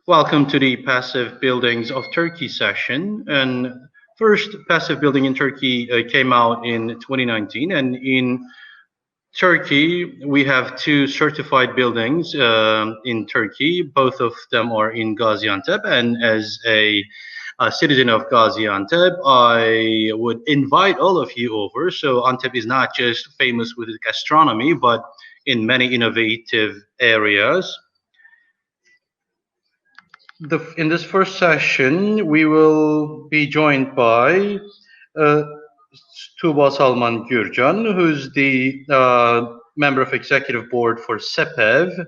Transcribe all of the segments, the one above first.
Welcome to the Passive Buildings of Turkey session. And first passive building in Turkey came out in 2019. And in Turkey, we have two certified buildings in Turkey. Both of them are in Gaziantep. And as a citizen of Gaziantep, I would invite all of you over. So Antep is not just famous with its gastronomy, but in many innovative areas. In this first session, we will be joined by Tuğba, Salman, Gürcan, who's the member of executive board for SEPEV,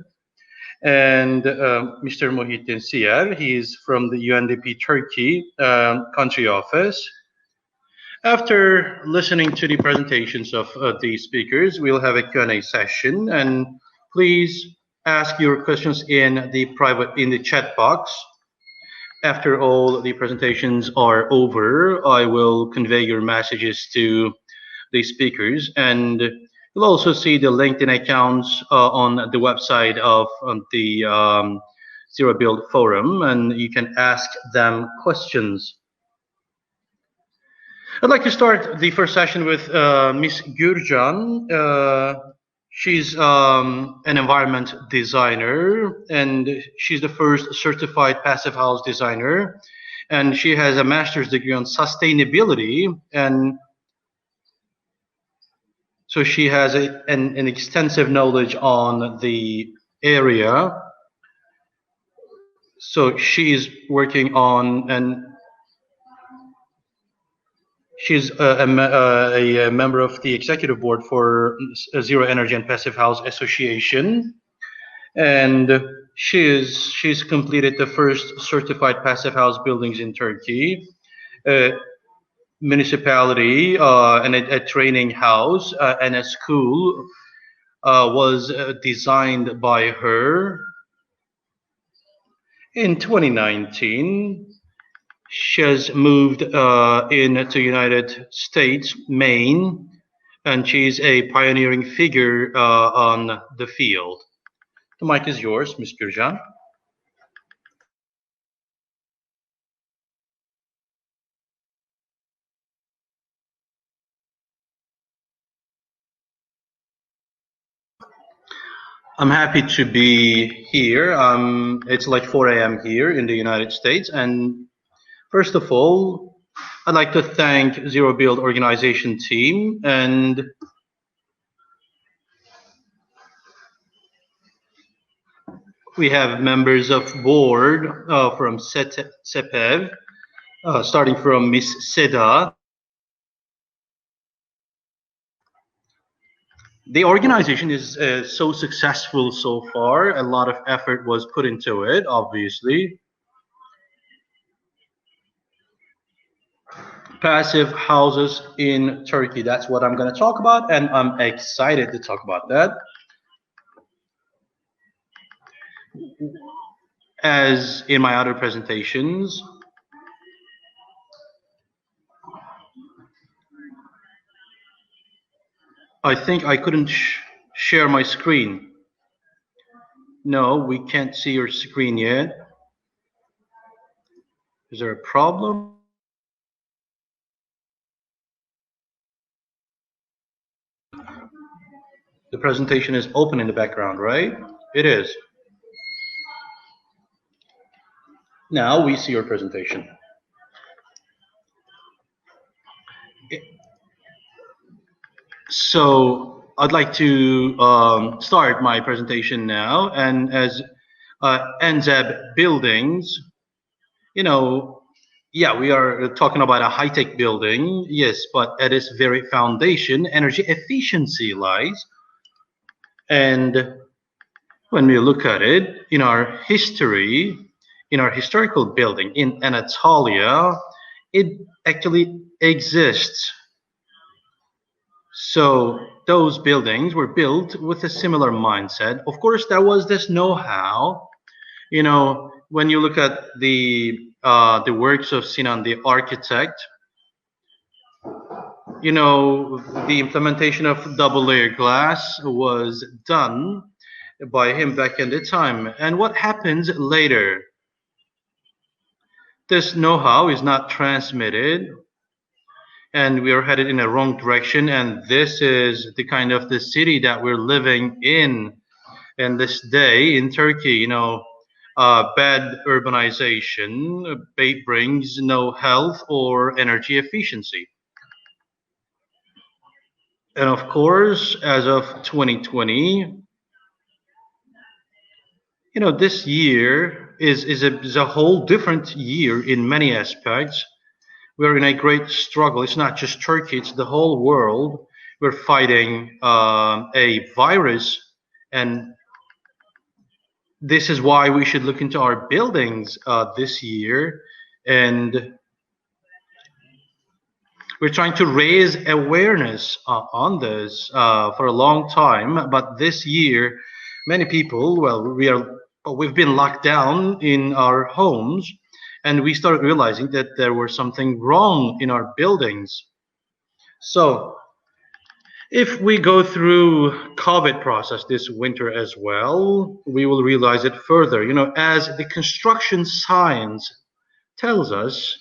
and Mr. Muhyettin Sirer. He is from the UNDP Turkey country office. After listening to the presentations of the speakers, we'll have a Q&A session, and please ask your questions in the chat box. After all the presentations are over, I will convey your messages to the speakers, and you'll also see the LinkedIn accounts on the website of the Zero Build Forum, and you can ask them questions. I'd like to start the first session with Ms. Gürcan. She's an environment designer, and she's the first certified passive house designer, and she has a master's degree on sustainability, and so she has an extensive knowledge on the area. So she is working on she's a member of the executive board for Zero Energy and Passive House Association, and she's completed the first certified passive house buildings in Turkey, municipality, and a training house and a school was designed by her. In 2019. She has moved into United States, Maine, and she's a pioneering figure on the field. The mic is yours, Ms. Gürcan. I'm happy to be here. It's like 4 a.m. here in the United States, and first of all, I'd like to thank Zero Build organization team, and we have members of board from SEPEV, starting from Ms. Seda. The organization is so successful so far. A lot of effort was put into it, obviously. Passive houses in Turkey. That's what I'm going to talk about, and I'm excited to talk about that. As in my other presentations, I think I couldn't share my screen. No, we can't see your screen yet. Is there a problem? The presentation is open in the background, right? It is. Now we see your presentation. So I'd like to start my presentation now. And as NZEB buildings, you know, yeah, we are talking about a high-tech building, yes, but at its very foundation, energy efficiency lies. And when we look at it in our history, in our historical building in Anatolia, it actually exists. So those buildings were built with a similar mindset. Of course, there was this know-how. You know, when you look at the works of Sinan, the architect, you know, the implementation of double-layer glass was done by him back in the time. And what happens later? this know-how is not transmitted, and we are headed in a wrong direction. And this is the kind of the city that we're living in this day in Turkey. Bad urbanization brings no health or energy efficiency. And of course, as of 2020, this year is a whole different year in many aspects. We're in a great struggle. It's not just Turkey, it's the whole world. We're fighting a virus, and this is why we should look into our buildings this year. And we're trying to raise awareness on this for a long time. But this year, many people, we've been locked down in our homes, and we started realizing that there was something wrong in our buildings. So if we go through COVID process this winter as well, we will realize it further. As the construction science tells us,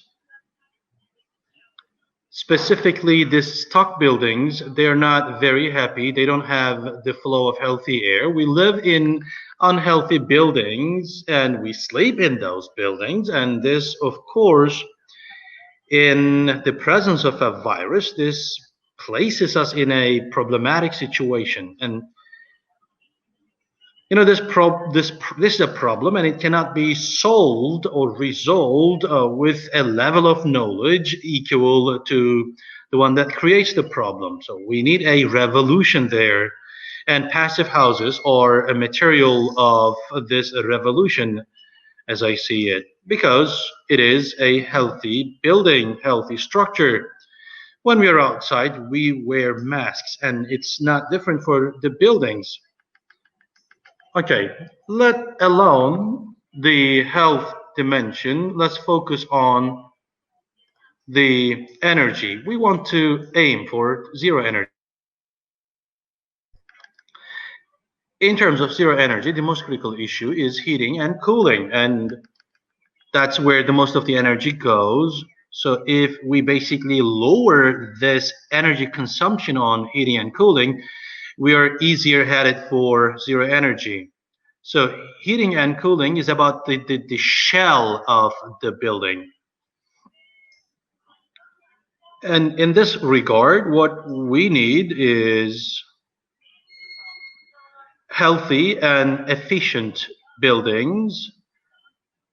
specifically the stock buildings, they're not very happy. They don't have the flow of healthy air. We live in unhealthy buildings, and we sleep in those buildings. And this, of course, in the presence of a virus, this places us in a problematic situation. And this is a problem, and it cannot be solved or resolved with a level of knowledge equal to the one that creates the problem. So we need a revolution there, and passive houses are a material of this revolution, as I see it, because it is a healthy building, healthy structure. When we are outside, we wear masks, and it's not different for the buildings. Okay, let alone the health dimension, let's focus on the energy. We want to aim for zero energy. In terms of zero energy, the most critical issue is heating and cooling, and that's where the most of the energy goes. So if we basically lower this energy consumption on heating and cooling, we are easier headed for zero energy. So heating and cooling is about the shell of the building. And in this regard, what we need is healthy and efficient buildings,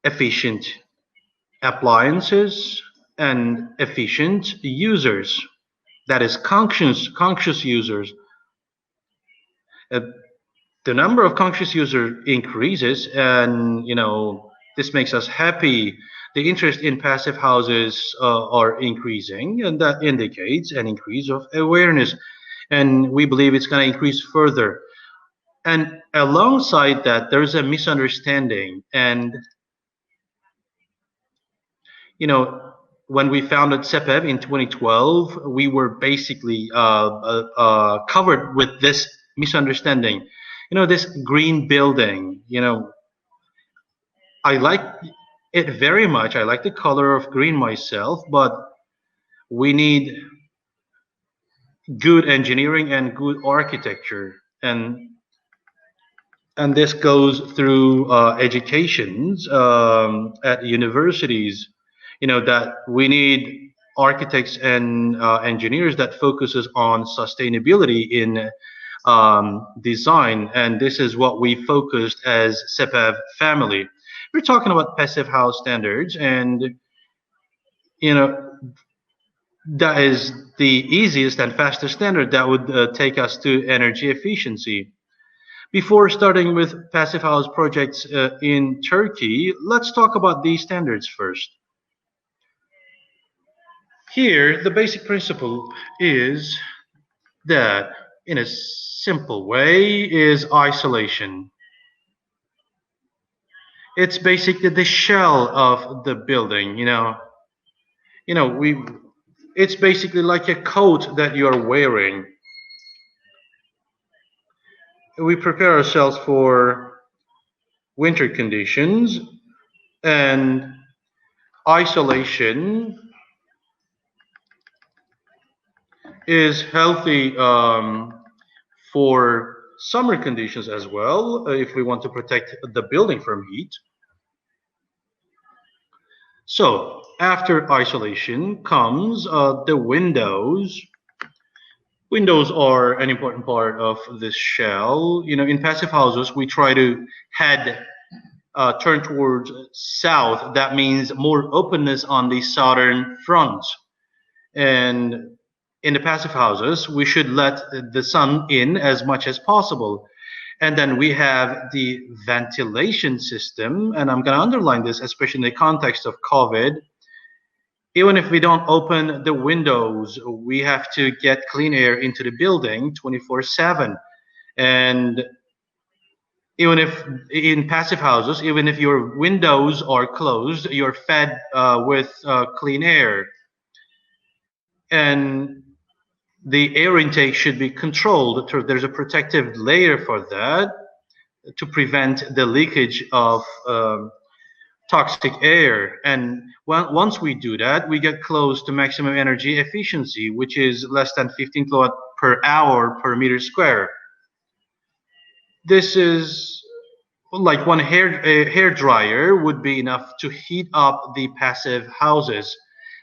efficient appliances, and efficient users. That is conscious users. The number of conscious users increases, and this makes us happy. The interest in passive houses are increasing, and that indicates an increase of awareness, and we believe it's going to increase further. And alongside that, there's a misunderstanding. And when we founded SEPEV in 2012, we were basically covered with this misunderstanding. This green building, I like it very much. I like the color of green myself, but we need good engineering and good architecture. And this goes through educations at universities, that we need architects and engineers that focuses on sustainability in design. And this is what we focused as SEPEV family. We're talking about passive house standards, and that is the easiest and fastest standard that would take us to energy efficiency. Before starting with passive house projects in Turkey, let's talk about these standards first. Here, the basic principle is that, in a simple way, is isolation. It's basically the shell of the building, it's basically like a coat that you're wearing. We prepare ourselves for winter conditions, and isolation is healthy for summer conditions as well, if we want to protect the building from heat. So after isolation comes the windows. Windows are an important part of this shell. You know, in passive houses, we try to turn towards south. That means more openness on the southern front. And in the passive houses, we should let the sun in as much as possible. And then we have the ventilation system, and I'm going to underline this, especially in the context of COVID. Even if we don't open the windows, we have to get clean air into the building 24/7. And even if in passive houses, even if your windows are closed, you're fed with clean air. And the air intake should be controlled. There's a protective layer for that to prevent the leakage of toxic air. And once we do that, we get close to maximum energy efficiency, which is less than 15 kilowatt per hour per meter square. This is like one hair dryer would be enough to heat up the passive houses.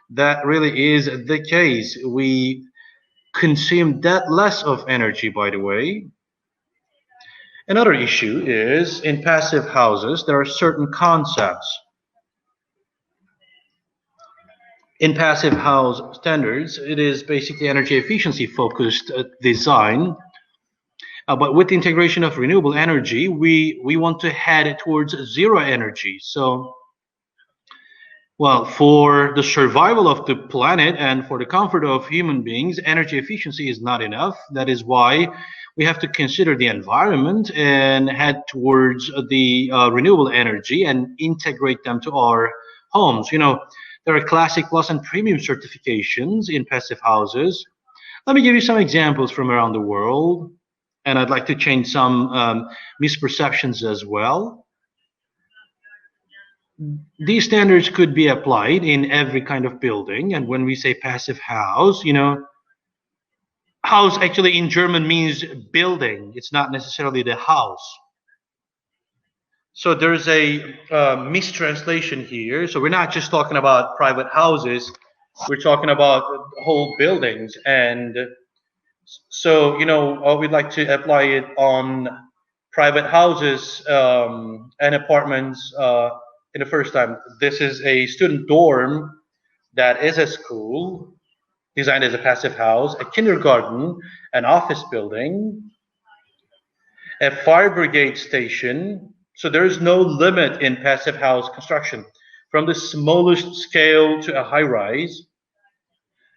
That really is the case. We consume that less of energy, by the way. Another issue is in passive houses, there are certain concepts. In passive house standards, it is basically energy efficiency focused design. But with the integration of renewable energy, we want to head towards zero energy. So, well, for the survival of the planet and for the comfort of human beings, energy efficiency is not enough. That is why we have to consider the environment and head towards the renewable energy and integrate them to our homes. You know, there are classic plus and premium certifications in passive houses. Let me give you some examples from around the world, and I'd like to change some misperceptions as well. These standards could be applied in every kind of building, and when we say passive house, you know, house actually in German means building. It's not necessarily the house. So there's a mistranslation here. So we're not just talking about private houses. We're talking about whole buildings. And so, you know, we'd like to apply it on private houses and apartments in the first time. This is a student dorm that is a school designed as a passive house, a kindergarten, an office building, a fire brigade station. So there is no limit in passive house construction. From the smallest scale to a high rise,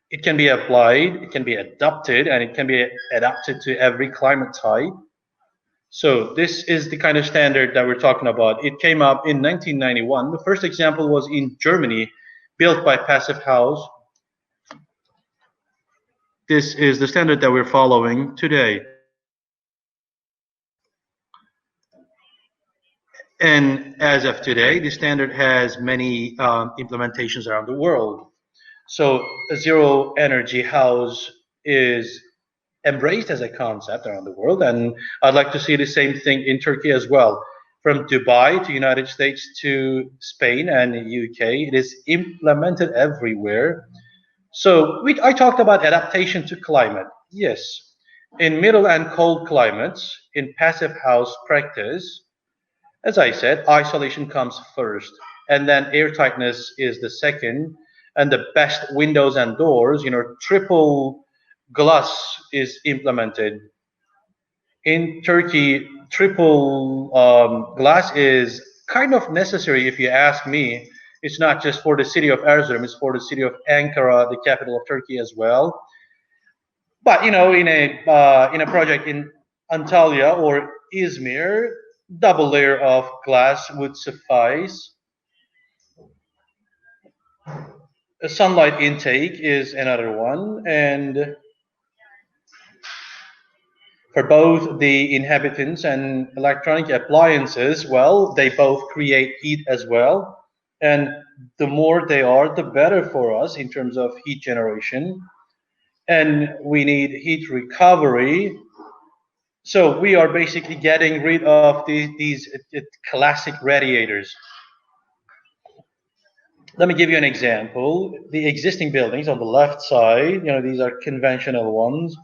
it can be applied, it can be adopted, and it can be adapted to every climate type. So this is the kind of standard that we're talking about. It came up in 1991. The first example was in Germany, built by Passive House. This is the standard that we're following today. And as of today, the standard has many implementations around the world. So a zero energy house is embraced as a concept around the world, and I'd like to see the same thing in Turkey as well. From Dubai to United States to Spain and the UK, it is implemented everywhere. So I talked about adaptation to climate. Yes, in middle and cold climates, in passive house practice, as I said, isolation comes first, and then air tightness is the second, and the best windows and doors, you know, triple glass is implemented. In Turkey, triple glass is kind of necessary if you ask me. It's not just for the city of Erzurum, it's for the city of Ankara, the capital of Turkey as well. But, you know, in a project in Antalya or Izmir, double layer of glass would suffice. A sunlight intake is another one, and for both the inhabitants and electronic appliances, well, they both create heat as well. And the more they are, the better for us in terms of heat generation. And we need heat recovery. So we are basically getting rid of these classic radiators. Let me give you an example. The existing buildings on the left side, these are conventional ones.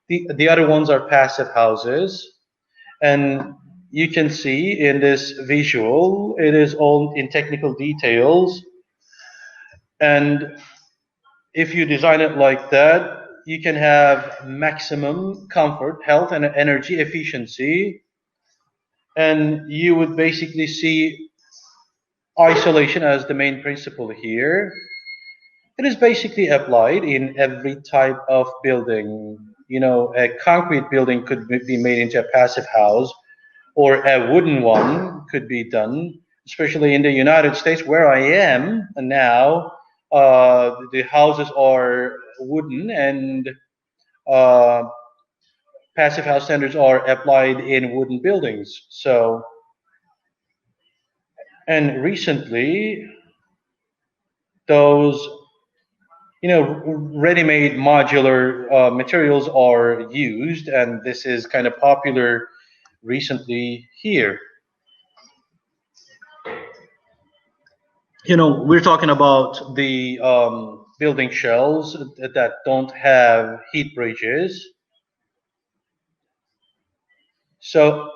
The other ones are passive houses. And you can see in this visual, it is all in technical details. And if you design it like that, you can have maximum comfort, health, and energy efficiency. And you would basically see isolation as the main principle here. It is basically applied in every type of building. A concrete building could be made into a passive house, or a wooden one could be done, especially in the United States where I am now. The houses are wooden, and passive house standards are applied in wooden buildings. So, and recently, those ready-made modular materials are used, and this is kind of popular recently here. We're talking about the building shells that don't have heat bridges. So,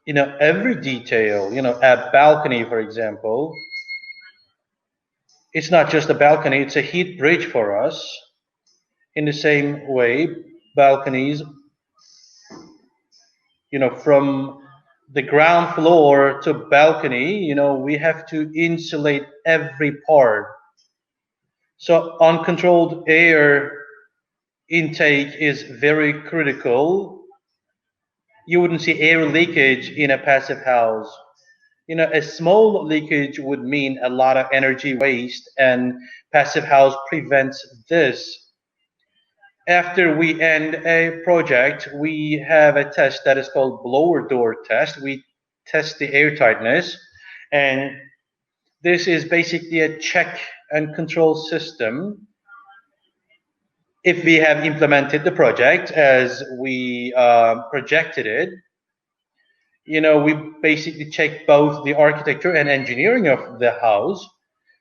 every detail, a balcony, for example, it's not just a balcony, it's a heat bridge for us. In the same way, balconies, from the ground floor to balcony, we have to insulate every part. So uncontrolled air intake is very critical. You wouldn't see air leakage in a passive house. A small leakage would mean a lot of energy waste, and passive house prevents this. After we end a project, we have a test that is called blower door test. We test the air tightness, and this is basically a check and control system. If we have implemented the project as we projected it, we basically check both the architecture and engineering of the house.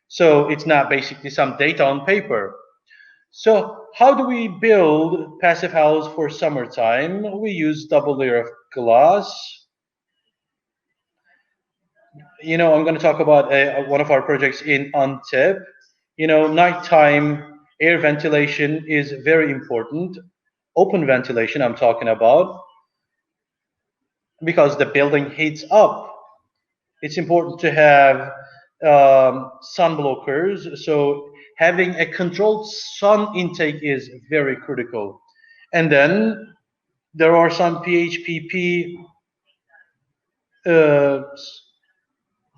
So it's not basically some data on paper. So how do we build passive house for summertime? We use double layer of glass. I'm going to talk about one of our projects in Antep. Nighttime air ventilation is very important. Open ventilation I'm talking about, because the building heats up. It's important to have sun blockers. So having a controlled sun intake is very critical. And then there are some PHPP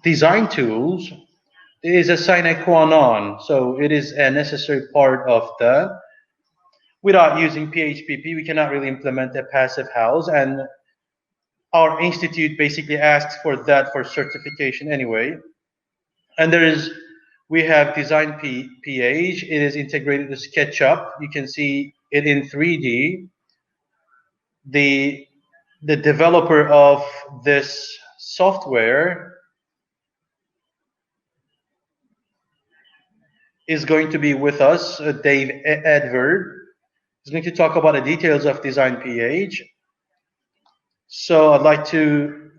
design tools. It is a sine qua non. So it is a necessary part of the. Without using PHPP, we cannot really implement a passive house. And our institute basically asks for that for certification anyway. And we have design pH. It is integrated to SketchUp. You can see it in 3D. The developer of this software is going to be with us, Dave Edward. He's going to talk about the details of design pH. So I'd like to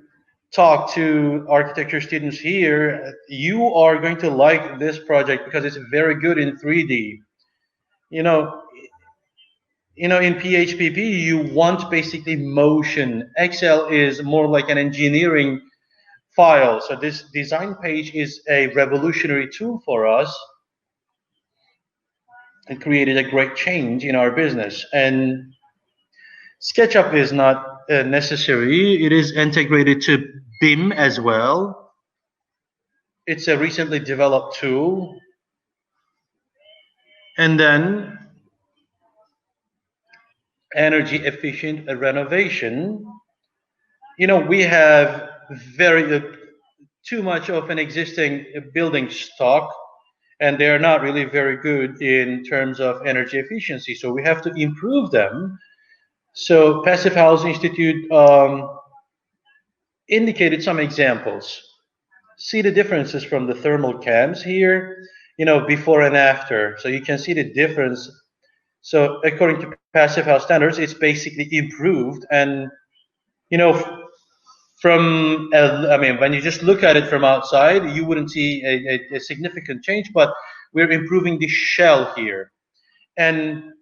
talk to architecture students here. You are going to like this project because it's very good in 3D. In PHPP, you want basically motion. Excel is more like an engineering file. So this design page is a revolutionary tool for us. It created a great change in our business. And SketchUp is not necessary. It is integrated to BIM as well. It's a recently developed tool. And then energy efficient renovation. We have too much of an existing building stock, and they are not really very good in terms of energy efficiency. So we have to improve them. So Passive House Institute indicated some examples. See the differences from the thermal cams here, you know, before and after. So you can see the difference. So according to Passive House standards, it's basically improved. And, you know, from, I mean, when you just look at it from outside, you wouldn't see a significant change, but we're improving the shell here. And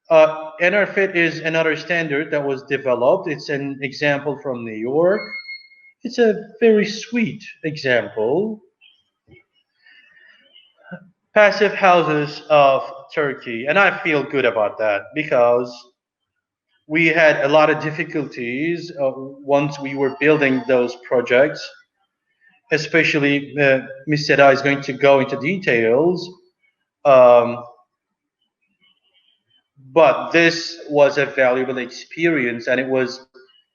EnerPHit is another standard that was developed. It's an example from New York. It's a very sweet example. Passive houses of Turkey, and I feel good about that because we had a lot of difficulties once we were building those projects, especially Ms. Seda is going to go into details, but this was a valuable experience and it was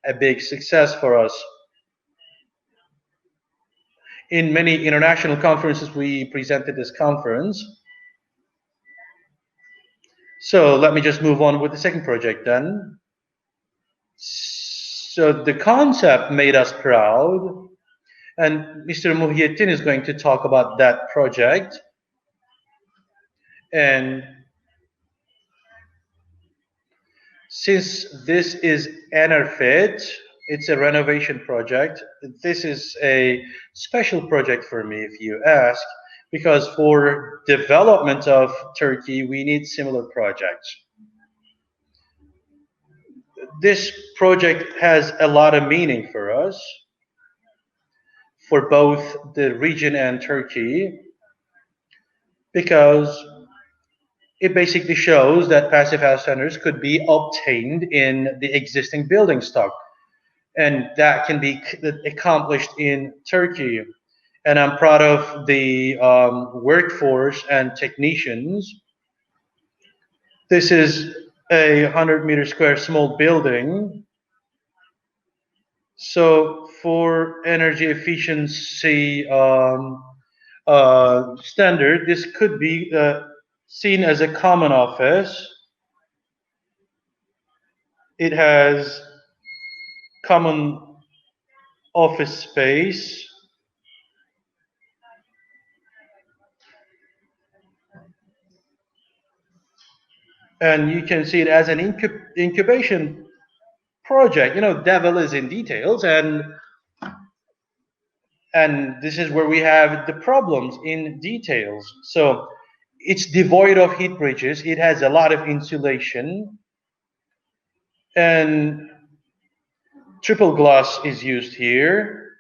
a big success for us. In many international conferences, we presented this conference. So let me just move on with the second project then. So the concept made us proud, and Mr. Muhyettin is going to talk about that project. And since this is EnerPHit, it's a renovation project. This is a special project for me, if you ask, because for development of Turkey, we need similar projects. This project has a lot of meaning for us, for both the region and Turkey, because it basically shows that passive house standards could be obtained in the existing building stock. And that can be accomplished in Turkey. And I'm proud of the workforce and technicians. This is a 100-meter square small building. So for energy efficiency standard, this could be seen as a common office. It has common office space. And you can see it as an incubation project. You know, devil is in details, and this is where we have the problems in details. So it's devoid of heat bridges. It has a lot of insulation, and triple glass is used here.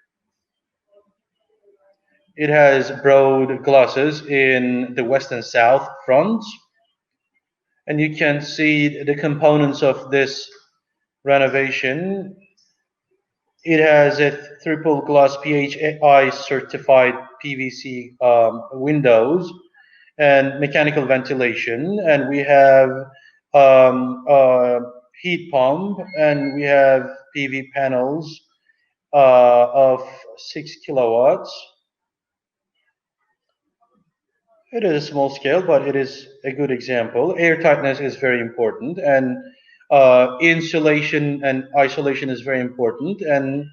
It has broad glasses in the west and south fronts. And you can see the components of this renovation. It has a triple glass PHI certified PVC windows and mechanical ventilation. And we have heat pump, and we have PV panels of 6 kilowatts. It is a small scale, but it is a good example. Air tightness is very important, and insulation and isolation is very important. And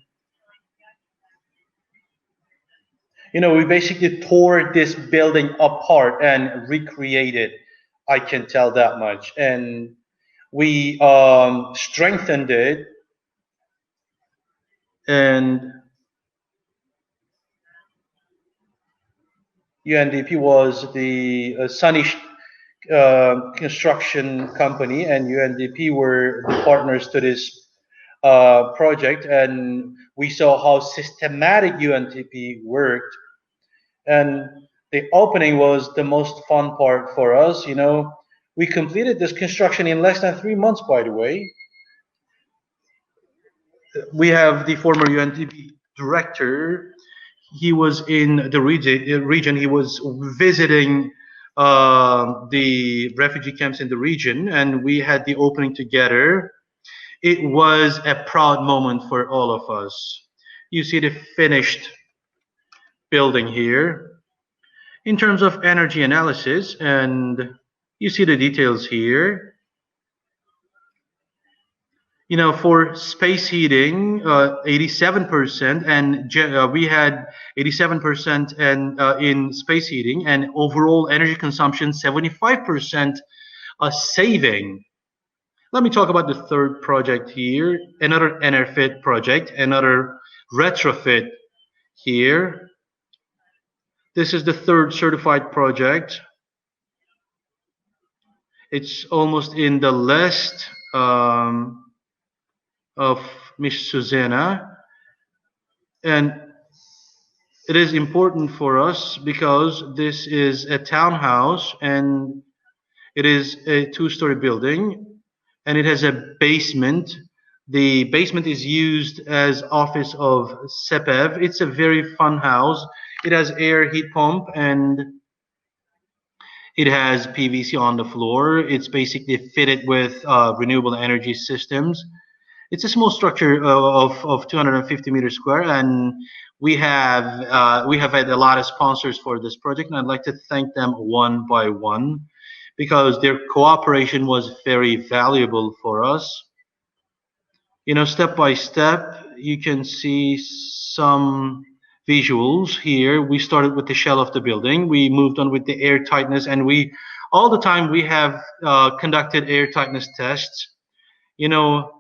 you know, we basically tore this building apart and recreated. I can tell that much. And we strengthened it, and UNDP was the Sanish construction company, and UNDP were the partners to this project, and we saw how systematic UNDP worked. And the opening was the most fun part for us. You know, we completed this construction in less than 3 months, by the way. We have the former UNDP director. He was in the region. He was visiting the refugee camps in the region, and we had the opening together. It was a proud moment for all of us. You see the finished building here. In terms of energy analysis, and you see the details here. You know, for space heating, 87%, and we had 87% and in space heating, and overall energy consumption 75% saving. Let me talk about the third project here, another EnerPHit project, another retrofit here. This is the third certified project. It's almost in the list of Ms. Susanna, and it is important for us because this is a townhouse and it is a two-story building and it has a basement. The basement is used as office of SEPEV. It's a very fun house. It has air heat pump and it has PVC on the floor. It's basically fitted with renewable energy systems. It's a small structure of 250 meters square, and we have had a lot of sponsors for this project, and I'd like to thank them one by one because their cooperation was very valuable for us. You know, step by step, you can see some visuals here. We started with the shell of the building. We moved on with the air tightness, and all the time we have conducted air tightness tests. You know,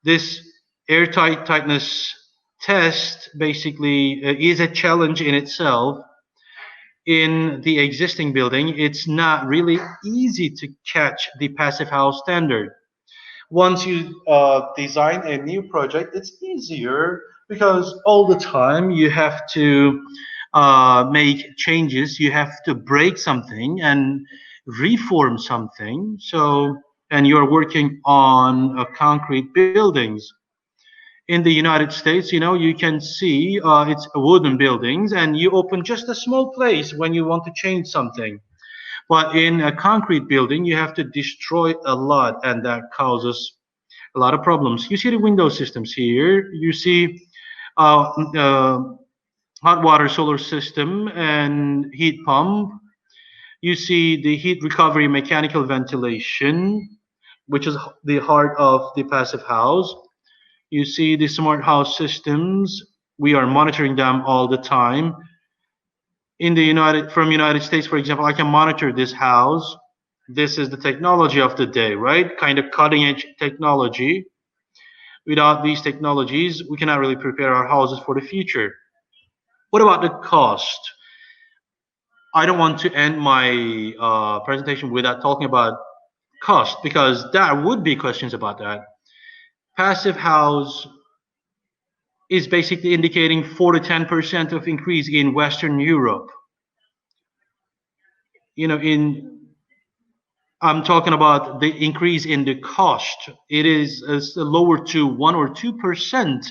this airtight tightness test basically is a challenge in itself. In the existing building, it's not really easy to catch the passive house standard. Once you design a new project, it's easier because all the time you have to make changes, you have to break something and reform something. And you're working on concrete buildings. In the United States, you know, you can see it's wooden buildings, and you open just a small place when you want to change something. But in a concrete building, you have to destroy a lot, and that causes a lot of problems. You see the window systems here. You see hot water solar system and heat pump. You see the heat recovery mechanical ventilation, which is the heart of the passive house. You see the smart house systems. We are monitoring them all the time. From United States, for example, I can monitor this house. This is the technology of the day, right? Kind of cutting edge technology. Without these technologies, we cannot really prepare our houses for the future. What about the cost? I don't want to end my presentation without talking about cost, because there would be questions about that. Passive house is basically indicating 4 to 10% of increase in Western Europe. You know, I'm talking about the increase in the cost. It is lower to 1 or 2%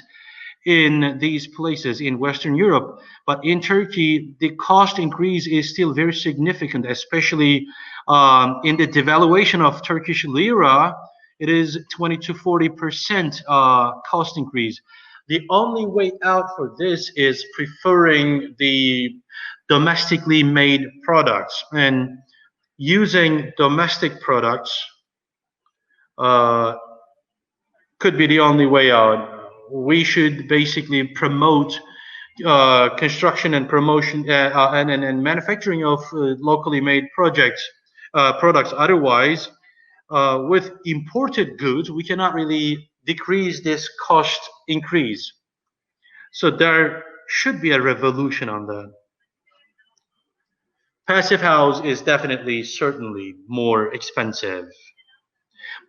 in these places in Western Europe. But in Turkey, the cost increase is still very significant, especially in the devaluation of Turkish lira. It is 20 to 40% cost increase. The only way out for this is preferring the domestically made products, and using domestic products could be the only way out. We should basically promote construction and promotion and manufacturing of locally made products. Otherwise, with imported goods, we cannot really decrease this cost increase. So there should be a revolution on that. Passive house is certainly more expensive.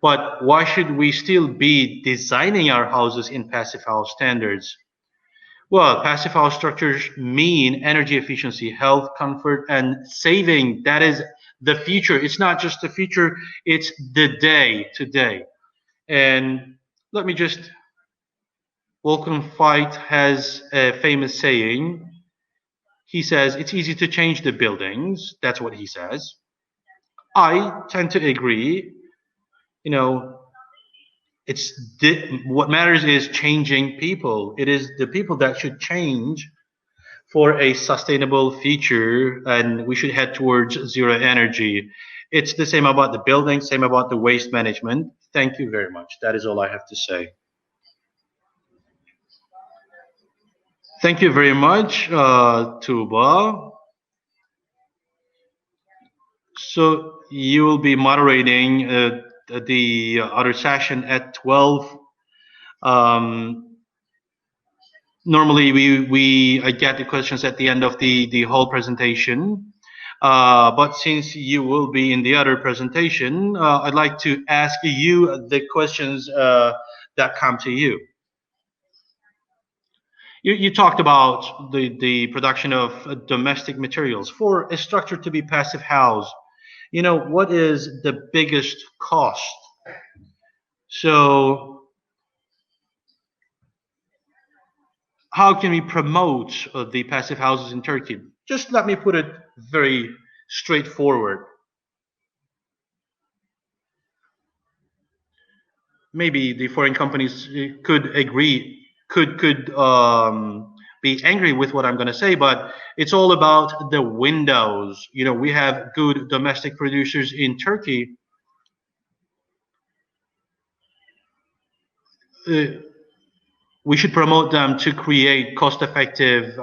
But why should we still be designing our houses in passive house standards? Well, passive house structures mean energy efficiency, health, comfort, and saving. That is the future. It's not just the future, it's the day today. And let me just, Volkan Veit has a famous saying. He says, it's easy to change the buildings. That's what he says. I tend to agree. You know, what matters is changing people. It is the people that should change for a sustainable future, and we should head towards zero energy. It's the same about the building, same about the waste management. Thank you very much. That is all I have to say. Thank you very much, Tuğba. So you will be moderating the other session at 12. Normally, I get the questions at the end of the whole presentation. But since you will be in the other presentation, I'd like to ask you the questions that come to you. You talked about the production of domestic materials. For a structure to be passive house, you know, what is the biggest cost? So how can we promote the passive houses in Turkey? Just let me put it very straightforward. Maybe the foreign companies could agree, could be angry with what I'm going to say, but it's all about the windows. You know, we have good domestic producers in Turkey. We should promote them to create cost-effective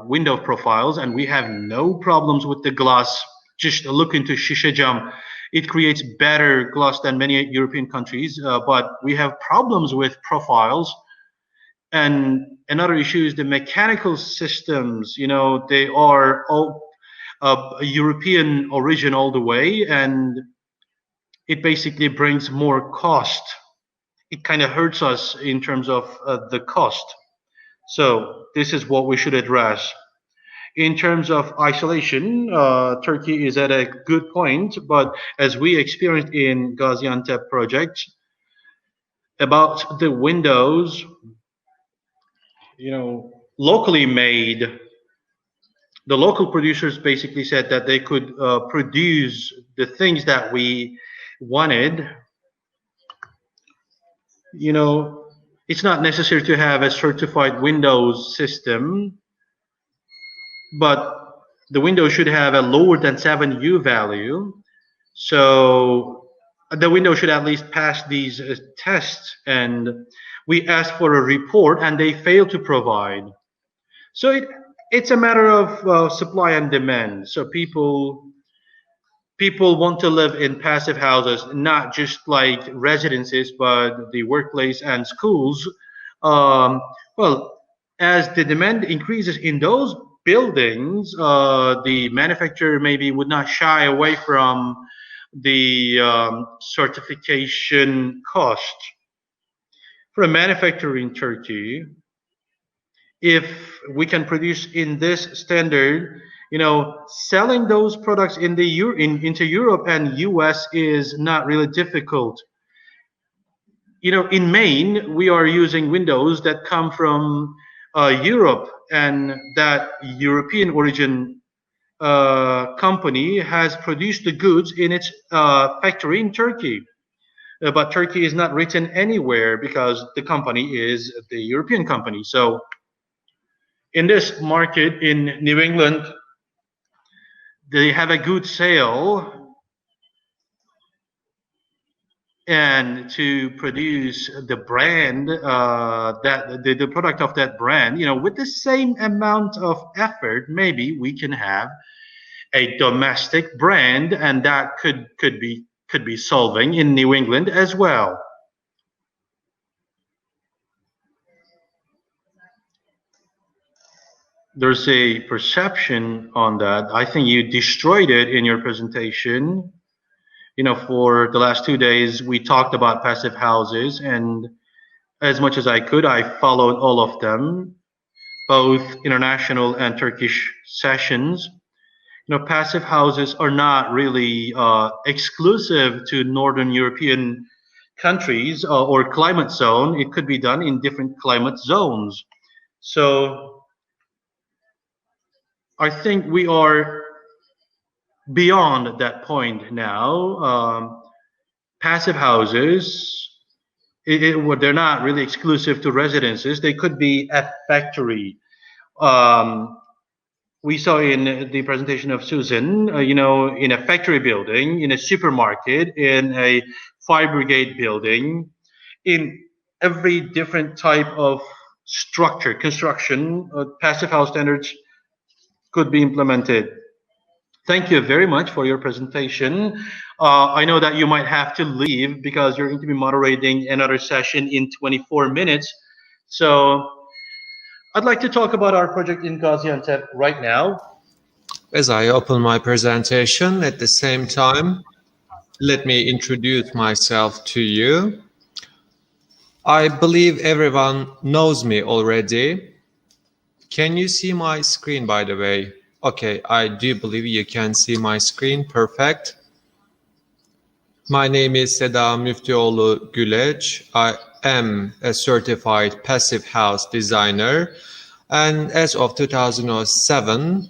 window profiles, and we have no problems with the glass. Just look into Shisha Jam. It creates better glass than many European countries, but we have problems with profiles. And another issue is the mechanical systems. You know, they are all European origin all the way, and it basically brings more cost. It kind of hurts us in terms of the cost. So this is what we should address. In terms of isolation, Turkey is at a good point, but as we experienced in Gaziantep project, about the windows, you know, locally made, the local producers basically said that they could produce the things that we wanted. You know, it's not necessary to have a certified Windows system, but the window should have a lower than 7 U value. So the window should at least pass these tests. And we asked for a report and they failed to provide. So it's a matter of supply and demand. So people want to live in passive houses, not just like residences, but the workplace and schools. Well, as the demand increases in those buildings, the manufacturer maybe would not shy away from the certification cost. For a manufacturer in Turkey, if we can produce in this standard, you know, selling those products in into Europe and US is not really difficult. You know, in Maine, we are using windows that come from Europe, and that European origin company has produced the goods in its factory in Turkey. But Turkey is not written anywhere because the company is the European company. So in this market in New England, they have a good sale, and to produce the brand that the product of that brand, you know, with the same amount of effort, maybe we can have a domestic brand, and that could be solving in New England as well. There's a perception on that. I think you destroyed it in your presentation. You know, for the last 2 days, we talked about passive houses, and as much as I could, I followed all of them, both international and Turkish sessions. You know, passive houses are not really exclusive to Northern European countries or climate zone. It could be done in different climate zones. So I think we are beyond that point now. Passive houses, they're not really exclusive to residences. They could be a factory. We saw in the presentation of Susan, in a factory building, in a supermarket, in a fire brigade building, in every different type of structure, construction, passive house standards could be implemented. Thank you very much for your presentation. I know that you might have to leave because you're going to be moderating another session in 24 minutes. So I'd like to talk about our project in Gaziantep right now. As I open my presentation, at the same time, let me introduce myself to you. I believe everyone knows me already. Can you see my screen, by the way? Okay, I do believe you can see my screen. Perfect. My name is Seda Müftüoğlu Güleç. I am a certified passive house designer, and as of 2007,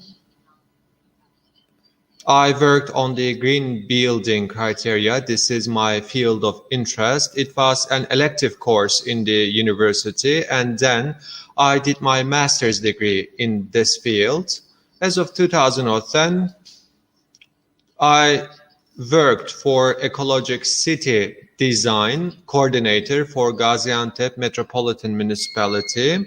I worked on the green building criteria. This is my field of interest. It was an elective course in the university, and then I did my master's degree in this field. As of 2010, I worked for Ecological City Design Coordinator for Gaziantep Metropolitan Municipality,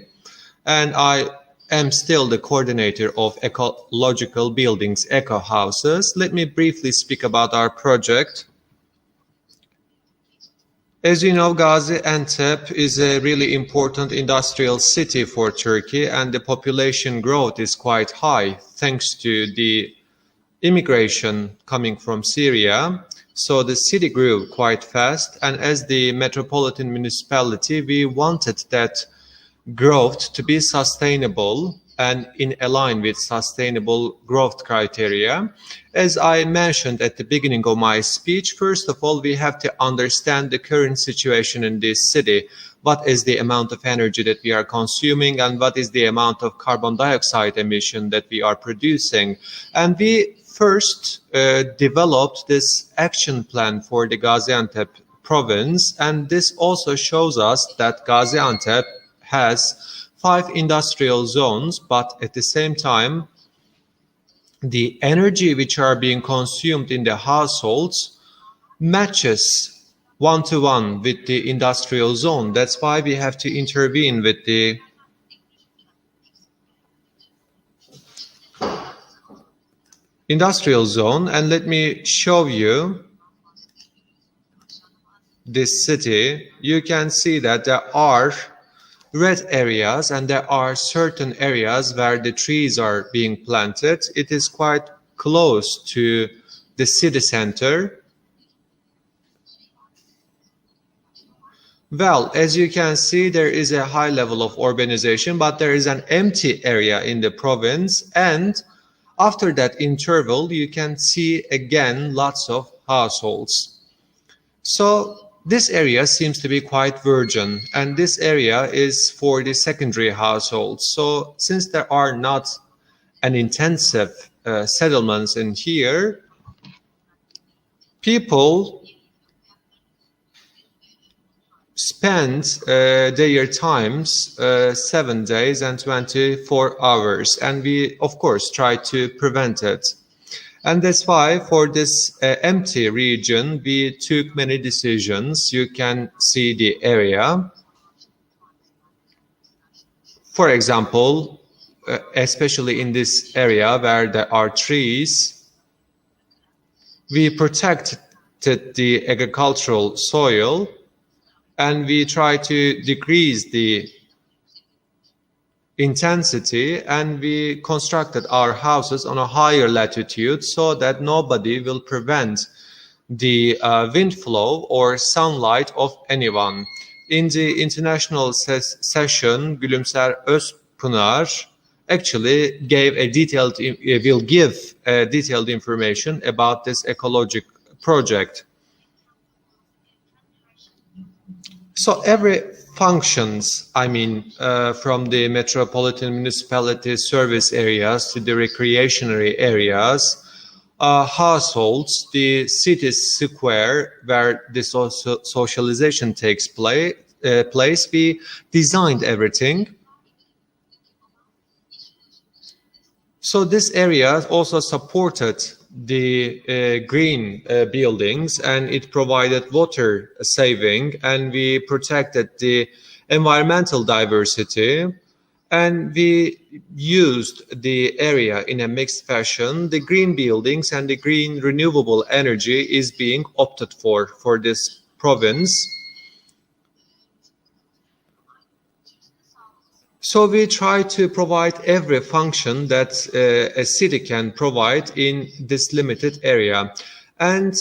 and I am still the coordinator of ecological buildings, eco houses. Let me briefly speak about our project. As you know, Gaziantep is a really important industrial city for Turkey, and the population growth is quite high thanks to the immigration coming from Syria. So the city grew quite fast, and as the metropolitan municipality, we wanted that growth to be sustainable and in line with sustainable growth criteria. As I mentioned at the beginning of my speech, first of all, we have to understand the current situation in this city. What is the amount of energy that we are consuming, and what is the amount of carbon dioxide emission that we are producing? And we first developed this action plan for the Gaziantep province, and this also shows us that Gaziantep has 5 industrial zones, but at the same time, the energy which are being consumed in the households matches one-to-one with the industrial zone. That's why we have to intervene with the industrial zone. And let me show you this city. You can see that there are red areas and there are certain areas where the trees are being planted. It is quite close to the city center. Well, as you can see, there is a high level of urbanization, but there is an empty area in the province, and after that interval you can see again lots of households. So this area seems to be quite virgin, and this area is for the secondary households. So since there are not an intensive settlements in here, people spend their times 7 days and 24 hours, and we of course try to prevent it. And that's why for this empty region, we took many decisions. You can see the area. For example, especially in this area where there are trees, we protected the agricultural soil, and we try to decrease the intensity, and we constructed our houses on a higher latitude so that nobody will prevent the wind flow or sunlight of anyone. In the international session, Gülümser Özpınar actually gave a will give detailed information about this ecological project. So every functions, from the metropolitan municipality service areas to the recreationary areas, households, the city square where the socialization takes place, we designed everything. So this area also supported the green buildings, and it provided water saving, and we protected the environmental diversity, and we used the area in a mixed fashion. The green buildings and the green renewable energy is being opted for this province. So we try to provide every function that a city can provide in this limited area. And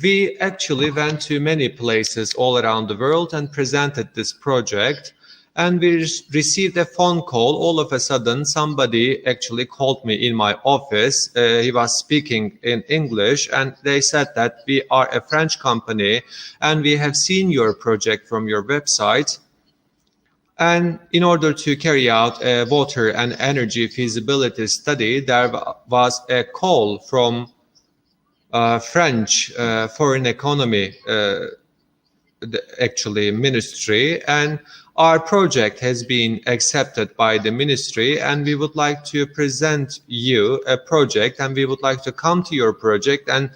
we actually went to many places all around the world and presented this project. And we received a phone call. All of a sudden, somebody actually called me in my office. He was speaking in English, and they said that we are a French company and we have seen your project from your website. And in order to carry out a water and energy feasibility study, there was a call from French foreign economy, actually ministry, and our project has been accepted by the ministry, and we would like to present you a project, and we would like to come to your project and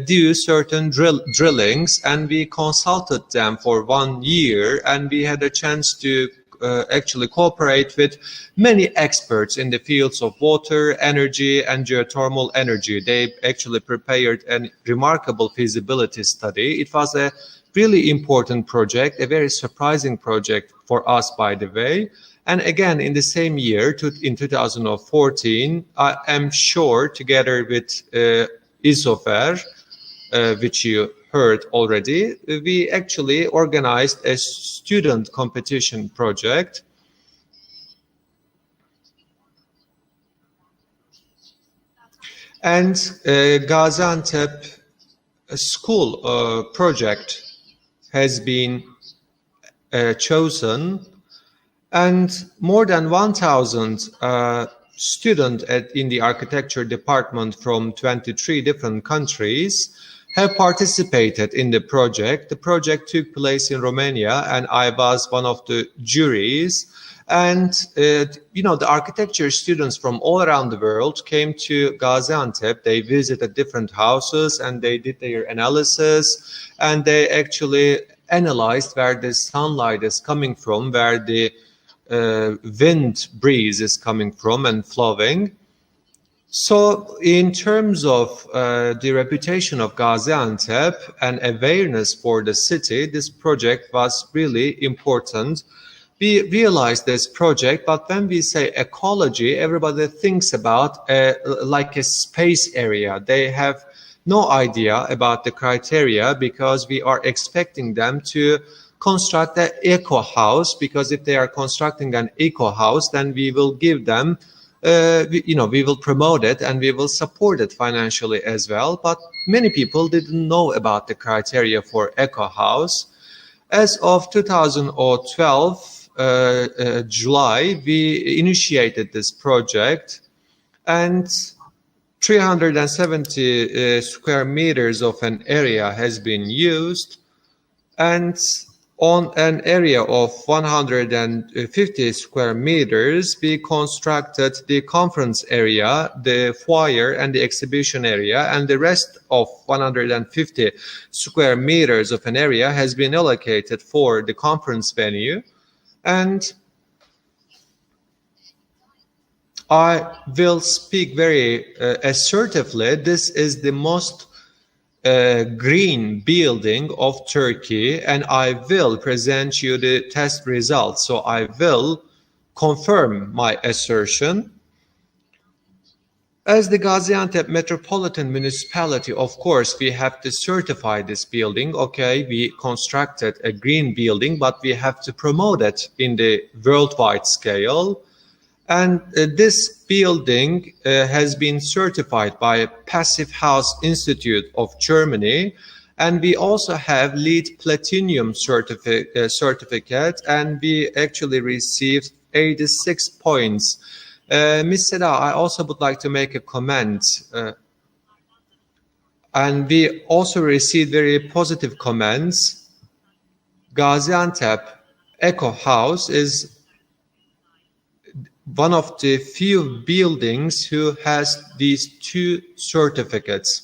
do certain drillings, and we consulted them for 1 year, and we had a chance to actually cooperate with many experts in the fields of water, energy, and geothermal energy. They actually prepared a remarkable feasibility study. It was a really important project, a very surprising project for us, by the way. And again, in the same year, in 2014, I am sure, together with ISOFER, which you heard already, we actually organized a student competition project. And Gaziantep school project has been chosen, and more than 1,000 students in the architecture department from 23 different countries have participated in the project. The project took place in Romania, and I was one of the juries. And, you know, the architecture students from all around the world came to Gaziantep. They visited different houses and they did their analysis, and they actually analyzed where the sunlight is coming from, where the wind breeze is coming from and flowing. So in terms of the reputation of Gaziantep and awareness for the city, this project was really important. We realized this project, but when we say ecology, everybody thinks about like a space area. They have no idea about the criteria, because we are expecting them to construct an eco house, because if they are constructing an eco house, then we will give them, we will promote it and we will support it financially as well. But many people didn't know about the criteria for eco house. As of 2012, July, we initiated this project, and 370 square meters of an area has been used, and on an area of 150 square meters, we constructed the conference area, the foyer, and the exhibition area, and the rest of 150 square meters of an area has been allocated for the conference venue. And I will speak very assertively. This is the most green building of Turkey, and I will present you the test results. So I will confirm my assertion. As the Gaziantep Metropolitan Municipality, of course, we have to certify this building. Okay, we constructed a green building, but we have to promote it in the worldwide scale. And this building has been certified by Passive House Institute of Germany. And we also have LEED Platinum certificate, and we actually received 86 points. Ms. Seda, I also would like to make a comment. And we also received very positive comments. Gaziantep Eco House is one of the few buildings who has these two certificates.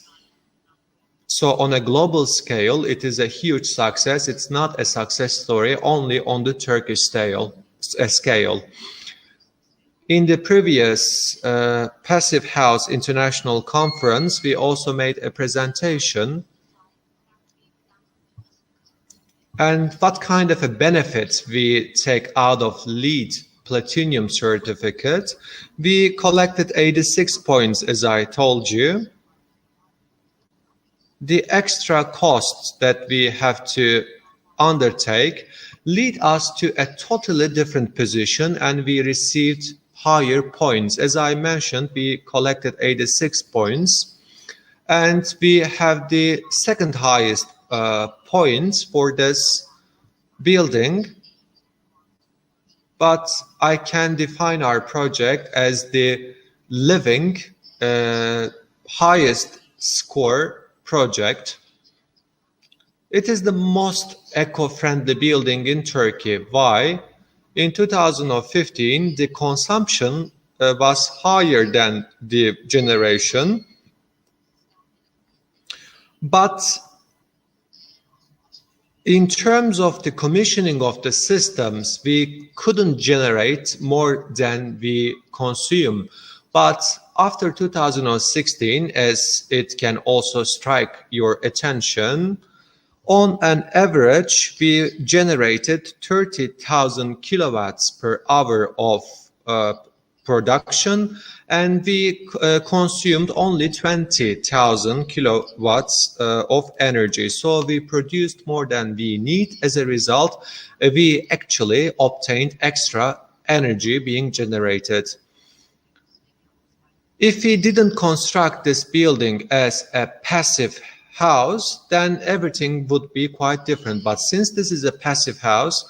So on a global scale, it is a huge success. It's not a success story only on the Turkish scale. In the previous Passive House International Conference, we also made a presentation. And what kind of a benefit we take out of LEED Platinum certificate? We collected 86 points, as I told you. The extra costs that we have to undertake lead us to a totally different position, and we received higher points. As I mentioned, we collected 86 points, and we have the second highest points for this building. But I can define our project as the living highest score project. It is the most eco-friendly building in Turkey. Why? In 2015, the consumption was higher than the generation, but in terms of the commissioning of the systems, we couldn't generate more than we consume. But after 2016, as it can also strike your attention, on an average, we generated 30,000 kilowatts per hour of production, and we consumed only 20,000 kilowatts of energy. So we produced more than we need. As a result, we actually obtained extra energy being generated. If we didn't construct this building as a passive house, then everything would be quite different. But since this is a passive house,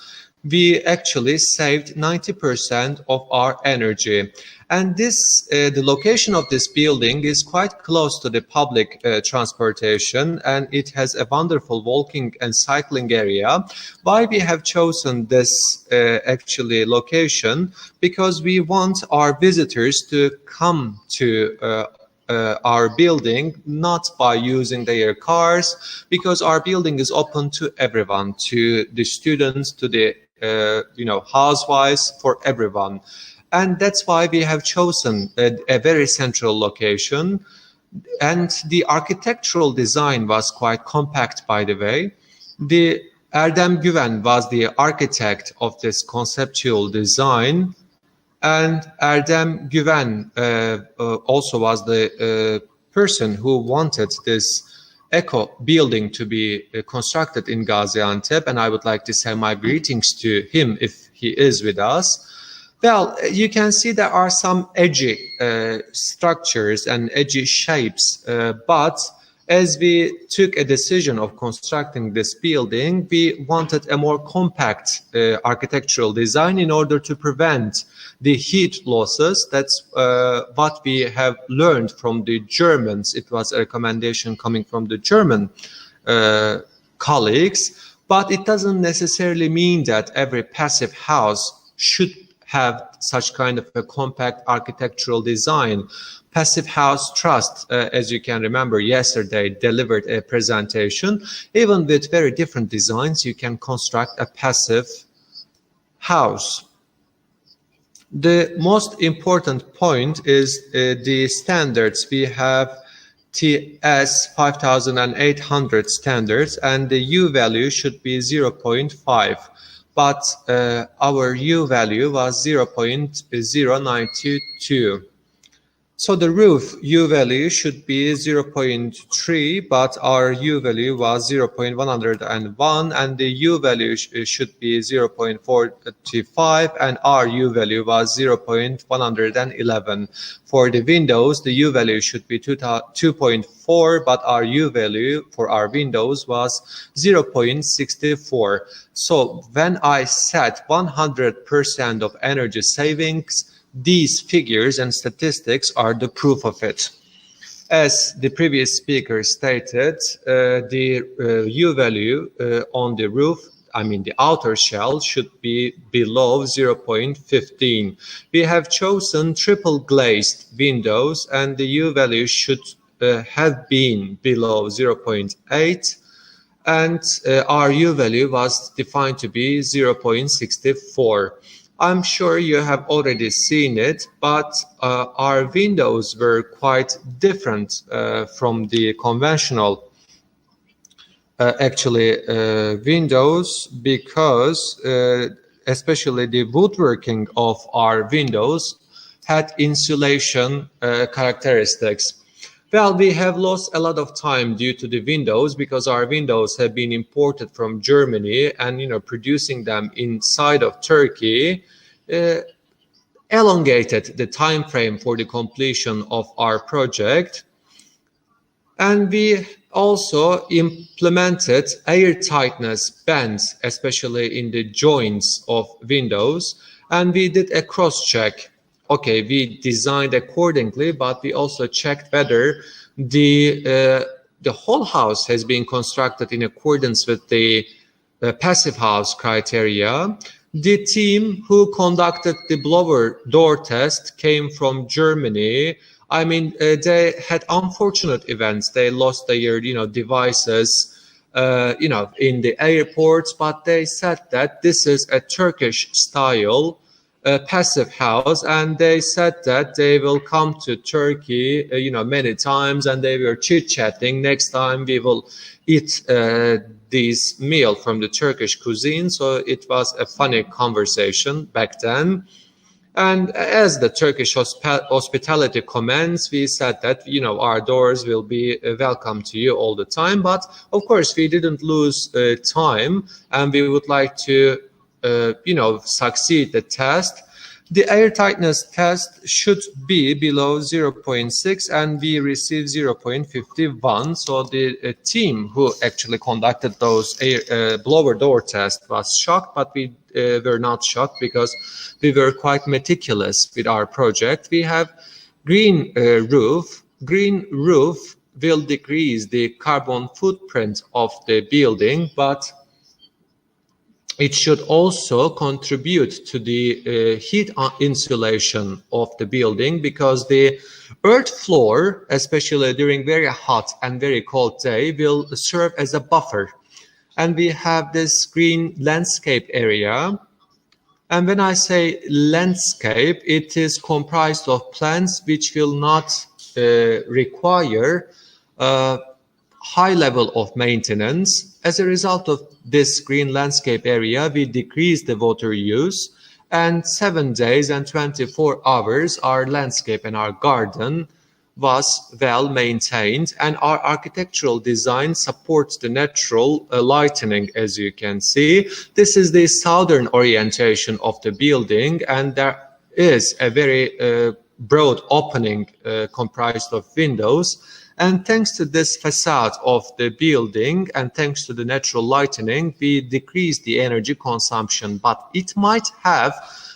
we actually saved 90% of our energy. And this, the location of this building is quite close to the public transportation, and it has a wonderful walking and cycling area. Why we have chosen this actually location? Because we want our visitors to come to our building, not by using their cars, because our building is open to everyone, to the students, to the housewives, for everyone. And that's why we have chosen a very central location. And the architectural design was quite compact, by the way. The Erdem Güven was the architect of this conceptual design. And Erdem Güven also was the person who wanted this eco building to be constructed in Gaziantep. And I would like to say my greetings to him if he is with us. Well, you can see there are some edgy structures and edgy shapes, but as we took a decision of constructing this building, we wanted a more compact architectural design in order to prevent the heat losses. That's what we have learned from the Germans. It was a recommendation coming from the German colleagues, but it doesn't necessarily mean that every passive house should have such kind of a compact architectural design. Passive House Trust, as you can remember, yesterday delivered a presentation. Even with very different designs, you can construct a passive house. The most important point is the standards. We have TS 5800 standards, and the U value should be 0.5. But our U value was 0.0922. So the roof U value should be 0.3, but our U value was 0.101, and the U value should be 0.45, and our U value was 0.111. For the windows, the U value should be 2.4, but our U value for our windows was 0.64. So when I said 100% of energy savings, these figures and statistics are the proof of it. As the previous speaker stated, the U value on the roof, I mean the outer shell should be below 0.15. We have chosen triple glazed windows, and the U value should have been below 0.8, and our U value was defined to be 0.64. I'm sure you have already seen it, but our windows were quite different from the conventional windows, because especially the woodworking of our windows had insulation characteristics. Well, we have lost a lot of time due to the windows, because our windows have been imported from Germany, and producing them inside of Turkey elongated the time frame for the completion of our project. And we also implemented air tightness bands, especially in the joints of windows, and we did a cross check. Okay, we designed accordingly, but we also checked whether the whole house has been constructed in accordance with the passive house criteria. The team who conducted the blower door test came from Germany. I mean, they had unfortunate events. They lost their, devices, in the airports, but they said that this is a Turkish style passive house, and they said that they will come to Turkey, many times, and they were chit-chatting. Next time we will eat this meal from the Turkish cuisine. So it was a funny conversation back then. And as the Turkish hospitality commends, we said that, our doors will be welcome to you all the time. But of course, we didn't lose time, and we would like to succeed the test. The air tightness test should be below 0.6, and we received 0.51. So the team who actually conducted those blower door tests was shocked, but we were not shocked, because we were quite meticulous with our project. We have green roof. Green roof will decrease the carbon footprint of the building, but it should also contribute to the heat insulation of the building, because the earth floor, especially during very hot and very cold day, will serve as a buffer. And we have this green landscape area. And when I say landscape, it is comprised of plants which will not require high level of maintenance. As a result of this green landscape area, we decreased the water use, and 7 days and 24 hours our landscape and our garden was well maintained, and our architectural design supports the natural lightening. As you can see, this is the southern orientation of the building, and there is a very broad opening comprised of windows. And thanks to this facade of the building, and thanks to the natural lighting, we decreased the energy consumption. But it might have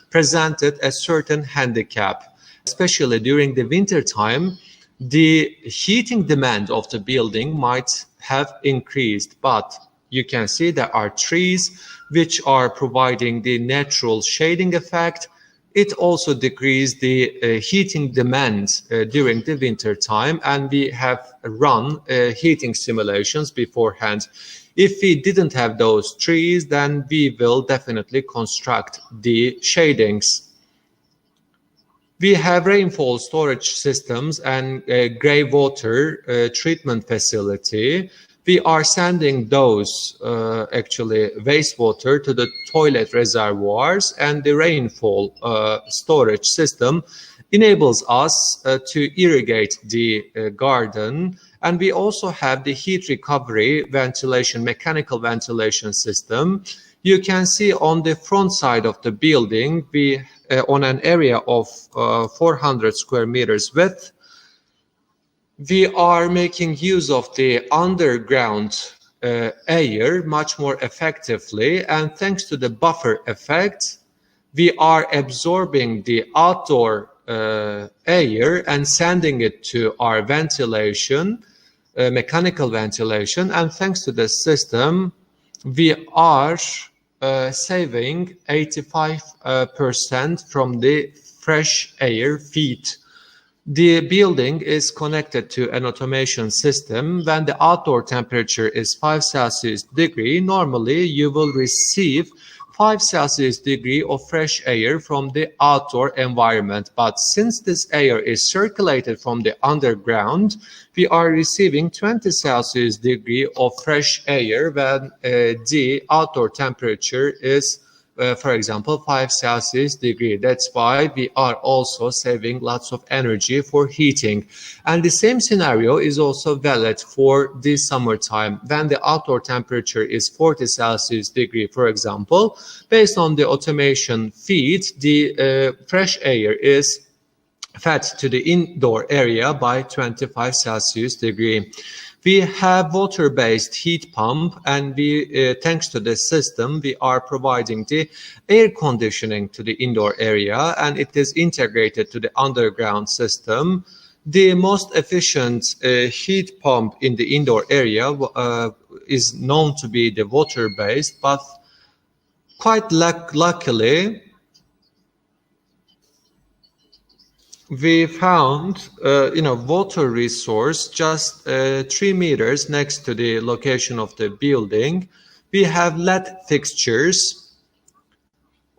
presented a certain handicap, especially during the winter time. The heating demand of the building might have increased, but you can see there are trees which are providing the natural shading effect. It also decreased the heating demand during the winter time, and we have run heating simulations beforehand. If we didn't have those trees, then we will definitely construct the shadings. We have rainfall storage systems and grey water treatment facility. We are sending those wastewater to the toilet reservoirs, and the rainfall storage system enables us to irrigate the garden. And we also have the heat recovery ventilation, mechanical ventilation system. You can see on the front side of the building, we on an area of 400 square meters width, we are making use of the underground air much more effectively, and thanks to the buffer effect, we are absorbing the outdoor air and sending it to our ventilation, mechanical ventilation, and thanks to the system, we are saving 85% from the fresh air feed. The building is connected to an automation system. When the outdoor temperature is 5 Celsius degree, normally you will receive 5 Celsius degree of fresh air from the outdoor environment. But since this air is circulated from the underground, we are receiving 20 Celsius degree of fresh air when the outdoor temperature is for example, 5 Celsius degree. That's why we are also saving lots of energy for heating. And the same scenario is also valid for the summertime. When the outdoor temperature is 40 Celsius degree, for example, based on the automation feed, the fresh air is fed to the indoor area by 25 Celsius degree. We have water-based heat pump, and we, thanks to this system, we are providing the air conditioning to the indoor area, and it is integrated to the underground system. The most efficient heat pump in the indoor area is known to be the water-based, but quite luckily, we found, water resource just 3 meters next to the location of the building. We have LED fixtures.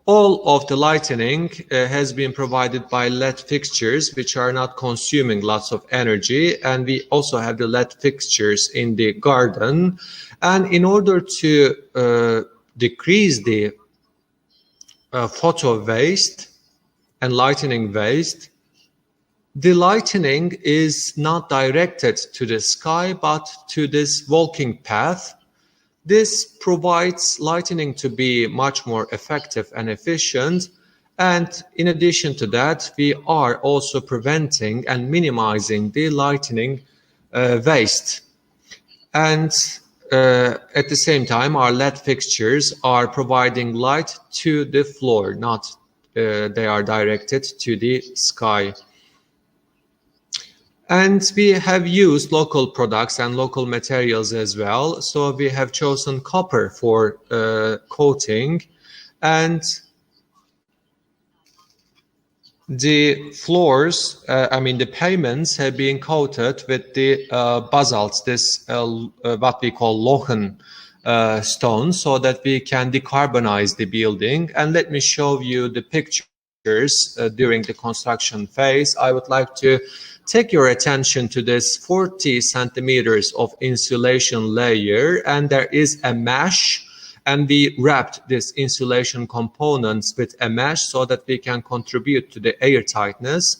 All of the lighting has been provided by LED fixtures, which are not consuming lots of energy. And we also have the LED fixtures in the garden. And in order to decrease the photo waste and lighting waste, the lighting is not directed to the sky, but to this walking path. This provides lighting to be much more effective and efficient. And in addition to that, we are also preventing and minimizing the lighting waste. And at the same time, our LED fixtures are providing light to the floor, not they are directed to the sky. And we have used local products and local materials as well. So we have chosen copper for coating, and the floors, the pavements have been coated with the basalts, this what we call lohan stone, so that we can decarbonize the building. And let me show you the pictures during the construction phase. I would like to take your attention to this 40 centimeters of insulation layer, and there is a mesh, and we wrapped this insulation components with a mesh so that we can contribute to the air tightness.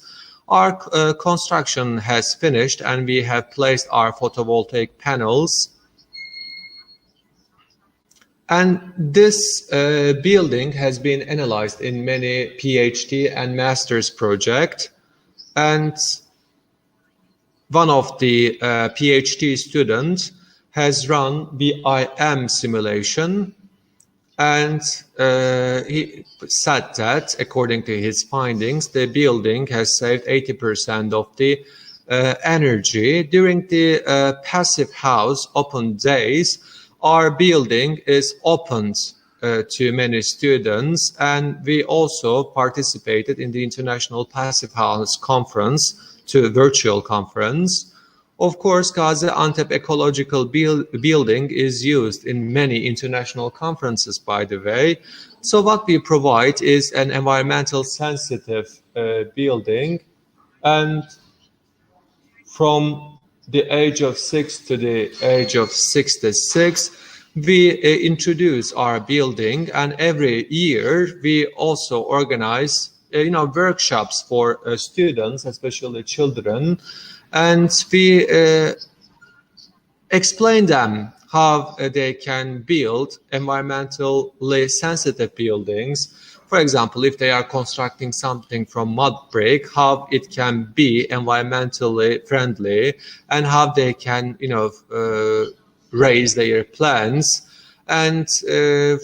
Our construction has finished, and we have placed our photovoltaic panels. And this building has been analyzed in many PhD and master's projects, and one of the PhD students has run BIM simulation, and he said that, according to his findings, the building has saved 80% of the energy. During the passive house open days, our building is opened to many students, and we also participated in the International Passive House Conference, to a virtual conference. Of course, Gaziantep Ecological building is used in many international conferences, by the way. So what we provide is an environmental sensitive building, and from the age of 6 to the age of 66, we introduce our building, and every year we also organize workshops for students, especially children, and we explain them how they can build environmentally sensitive buildings. For example, if they are constructing something from mud brick, how it can be environmentally friendly, and how they can, raise their plants. And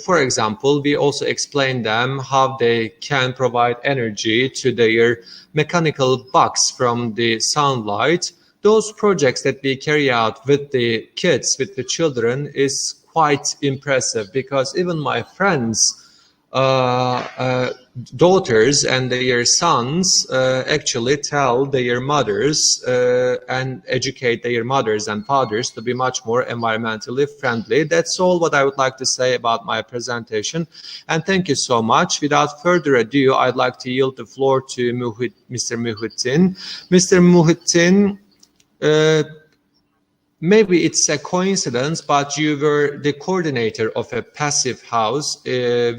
for example, we also explain them how they can provide energy to their mechanical box from the sunlight. Those projects that we carry out with the kids, with the children, is quite impressive, because even my friends' daughters and their sons actually tell their mothers and educate their mothers and fathers to be much more environmentally friendly. That's all what I would like to say about my presentation, and thank you so much. Without further ado, I'd like to yield the floor to Mr. Muhyettin. Mr. Muhyettin, maybe it's a coincidence, but you were the coordinator of a passive house,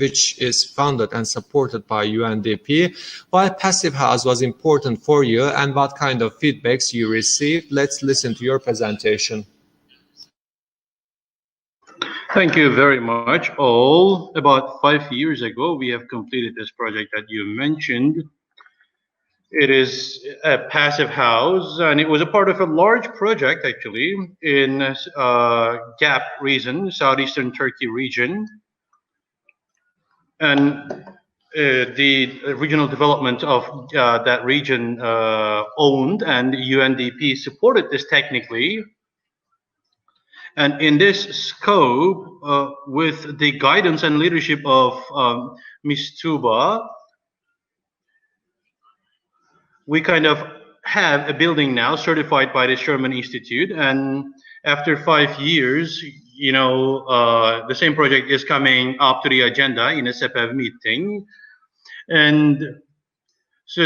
which is funded and supported by UNDP. Why passive house was important for you, and what kind of feedbacks you received? Let's listen to your presentation. Thank you very much, all. About 5 years ago, we have completed this project that you mentioned. It is a passive house, and it was a part of a large project, actually, in GAP region, southeastern Turkey region. And the regional development of that region owned, and UNDP supported this technically. And in this scope, with the guidance and leadership of Ms. Tuğba, we kind of have a building now certified by the Sherman Institute, and after 5 years, you know, the same project is coming up to the agenda in a SEPEV meeting. And so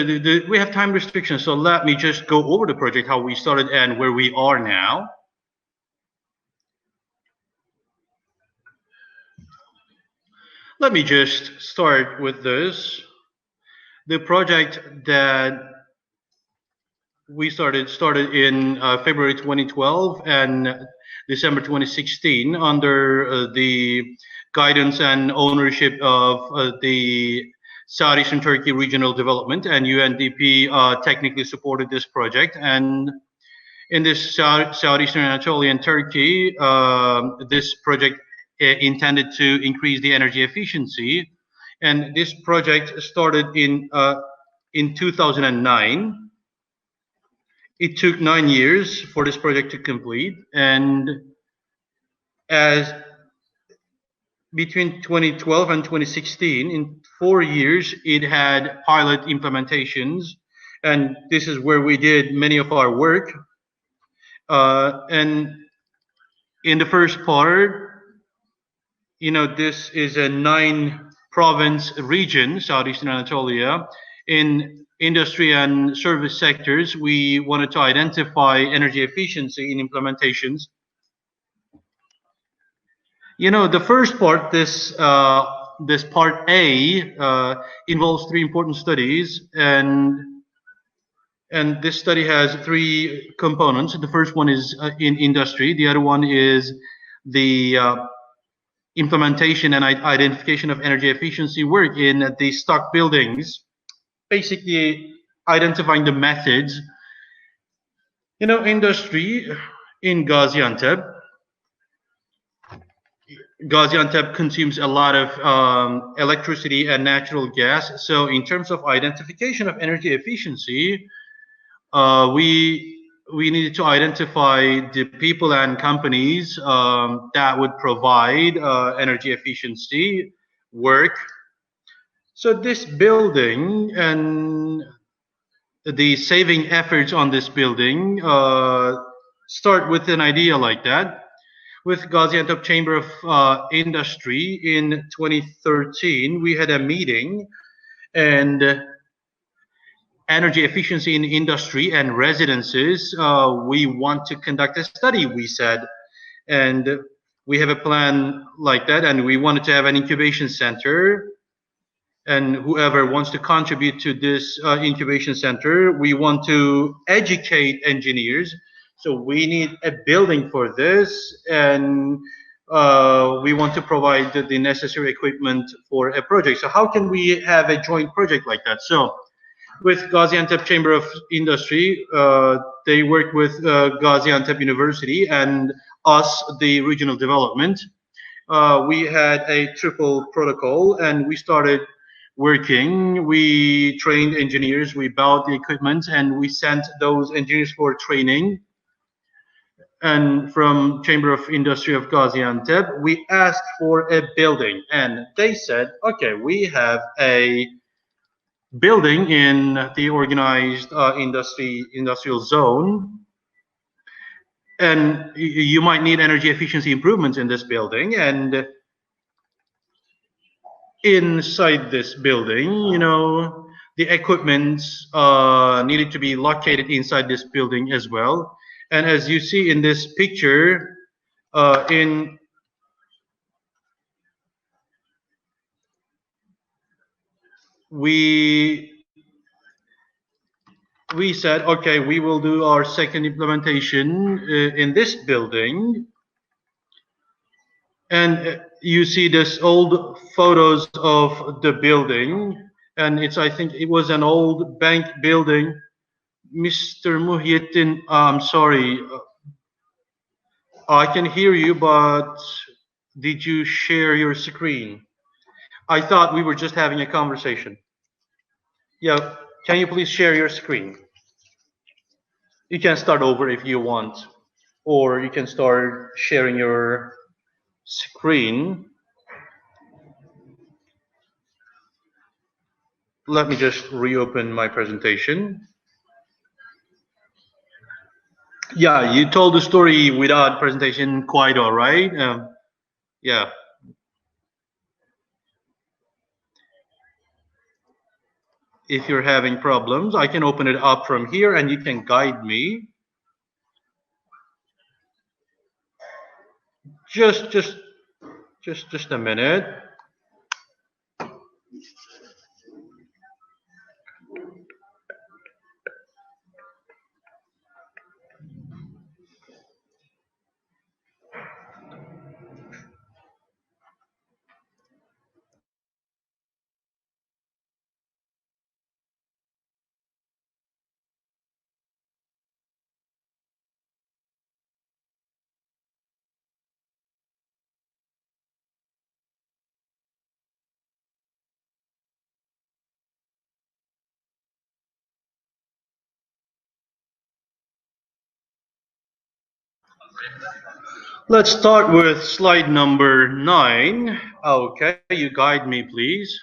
we have time restrictions, so let me just go over the project, how we started and where we are now. Let me just start with this. The project that we started in February 2012 and December 2016 under the guidance and ownership of the Southeastern Turkey Regional Development, and UNDP technically supported this project. And in this Southeastern Anatolian Turkey, this project intended to increase the energy efficiency. And this project started in 2009. It took 9 years for this project to complete, and as between 2012 and 2016, in 4 years, it had pilot implementations, and this is where we did many of our work. And in the first part, you know, this is a 9-province region, Southeastern Anatolia. In industry and service sectors, we wanted to identify energy efficiency in implementations. You know, the first part, this part A, involves 3 important studies, and this study has 3 components. The first one is in industry. The other one is the implementation and identification of energy efficiency work in the stock buildings. Basically identifying the methods. You know, industry in Gaziantep consumes a lot of electricity and natural gas. So in terms of identification of energy efficiency, we needed to identify the people and companies that would provide energy efficiency work. So this building and the saving efforts on this building start with an idea like that. With Gaziantep Chamber of Industry in 2013, we had a meeting, and energy efficiency in industry and residences, we want to conduct a study, we said. And we have a plan like that, and we wanted to have an incubation center. And whoever wants to contribute to this incubation center, we want to educate engineers. So we need a building for this, and we want to provide the necessary equipment for a project. So how can we have a joint project like that? So with Gaziantep Chamber of Industry, they work with Gaziantep University and us, the regional development. We had a triple protocol, and we started working. We trained engineers, we bought the equipment, and we sent those engineers for training. and from Chamber of Industry of Gaziantep, we asked for a building, and they said, okay, we have a building in the organized industrial zone, and you might need energy efficiency improvements in this building. And inside this building, you know, the equipment needed to be located inside this building as well. And as you see in this picture, we said, okay, we will do our second implementation in this building. And you see this old photos of the building, and I think it was an old bank building. Mr. Muhyettin, I'm sorry, I can hear you, but did you share your screen? I thought we were just having a conversation. Yeah, can you please share your screen? You can start over if you want, or you can start sharing your screen. Let me just reopen my presentation. Yeah, you told the story without presentation quite all right. Yeah. If you're having problems, I can open it up from here and you can guide me. Just a minute. Let's start with slide number 9. Okay, you guide me, please.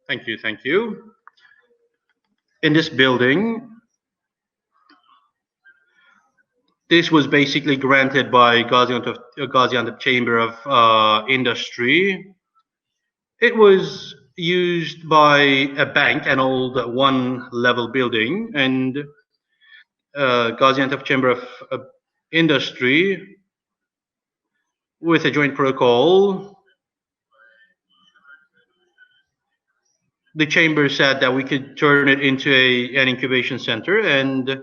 Thank you, thank you. In this building, this was basically granted by Gaziantep Chamber of Industry. It was used by a bank, an old one-level building, and Gaziantep Chamber of Industry, with a joint protocol, the chamber said that we could turn it into an incubation center, and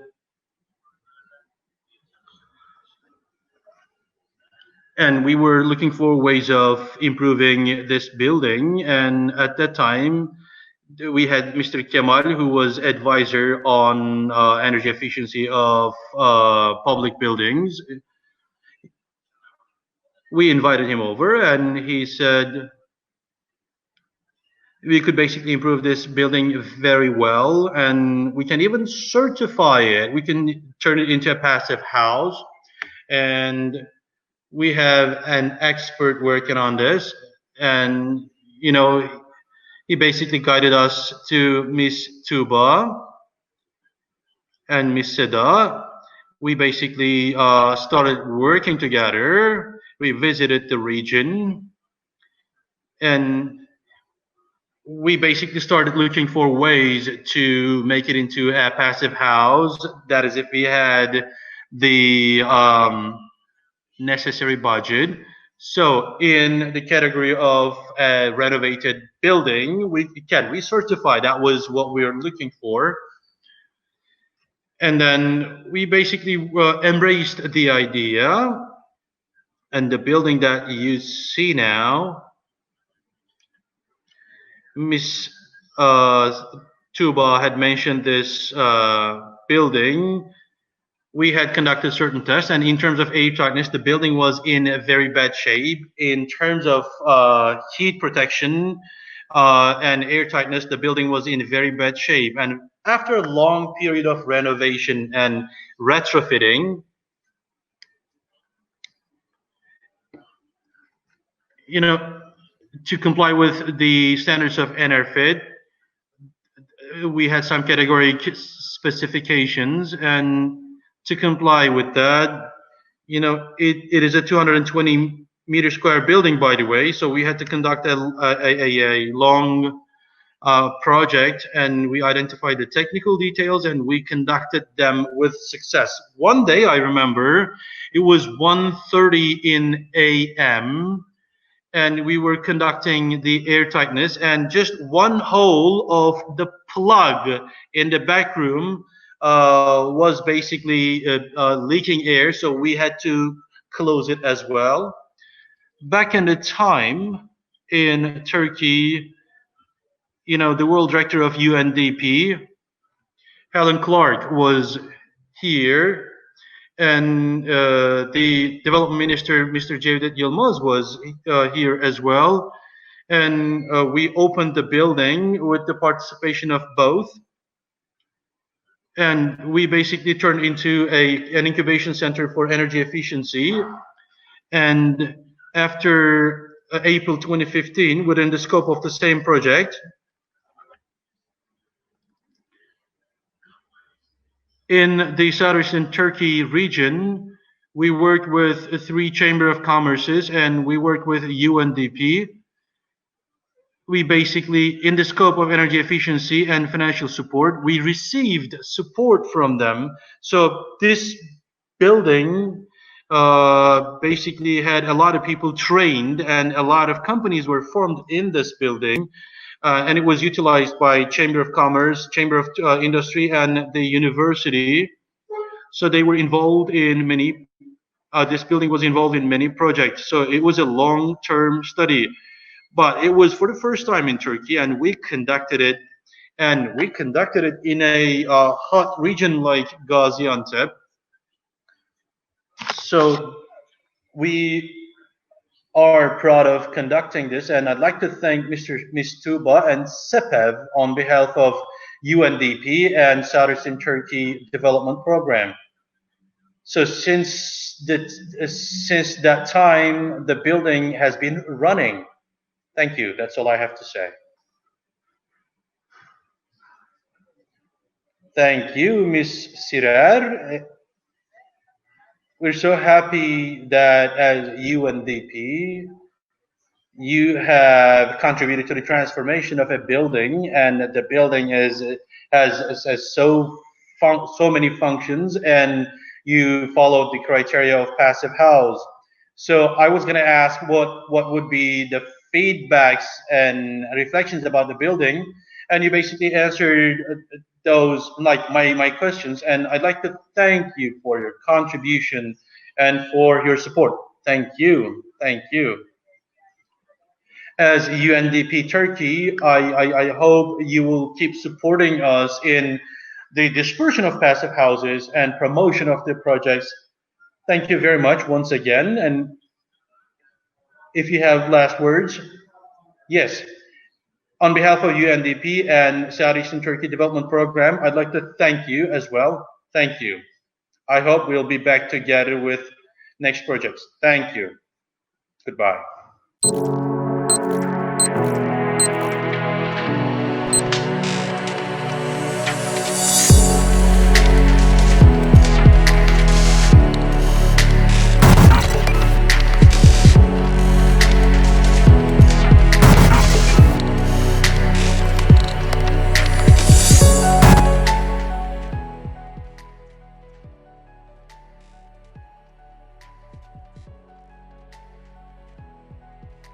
we were looking for ways of improving this building. And at that time, we had Mr. Kemal, who was advisor on energy efficiency of public buildings. We invited him over, and he said we could basically improve this building very well, and we can even certify it. We can turn it into a passive house, and we have an expert working on this. And you know, he basically guided us to Miss Tuğba and Miss Seda. We basically started working together. We visited the region, and we basically started looking for ways to make it into a passive house. That is, if we had the necessary budget. So in the category of a renovated building, we certify. That was what we were looking for. And then we basically embraced the idea. And the building that you see now, Miss Tuğba had mentioned this building. We had conducted certain tests, and in terms of airtightness, the building was in a very bad shape. In terms of heat protection and airtightness, the building was in very bad shape. And after a long period of renovation and retrofitting, you know, to comply with the standards of EnerPHit, we had some category specifications, and to comply with that, you know, it is a 220 meter square building, by the way, so we had to conduct a long project, and we identified the technical details and we conducted them with success. One day, I remember, it was 1:30 in a.m. and we were conducting the air tightness, and just one hole of the plug in the back room was basically leaking air, so we had to close it as well. Back in the time in Turkey, you know, the world director of UNDP, Helen Clark, was here, and the development minister, Mr. Cevdet Yılmaz, was here as well. And we opened the building with the participation of both. And we basically turned into an incubation center for energy efficiency. And after April 2015, within the scope of the same project, in the southeastern Turkey region, we worked with 3 Chamber of Commerces and we worked with UNDP. We basically, in the scope of energy efficiency and financial support, we received support from them. So this building basically had a lot of people trained, and a lot of companies were formed in this building. And it was utilized by Chamber of Commerce, Chamber of Industry, and the university. So they were involved in many, this building was involved in many projects. So it was a long-term study. But it was for the first time in Turkey, and we conducted it. And we conducted it in a hot region like Gaziantep. So we are proud of conducting this, and I'd like to thank Ms. Tuğba and SEPEV on behalf of UNDP and Southeastern Turkey Development Program. So since that time, the building has been running. Thank you. That's all I have to say. Thank you, Ms. Sirer. We're so happy that as UNDP, you have contributed to the transformation of a building, and the building has so many functions, and you followed the criteria of passive house. So I was going to ask what would be the feedbacks and reflections about the building, and you basically answered those, like my questions, and I'd like to thank you for your contribution and for your support. Thank you. Thank you. As UNDP Turkey, I hope you will keep supporting us in the dispersion of passive houses and promotion of the projects. Thank you very much once again. And if you have last words, yes. On behalf of UNDP and Southeastern Turkey Development Program, I'd like to thank you as well. Thank you. I hope we'll be back together with next projects. Thank you. Goodbye.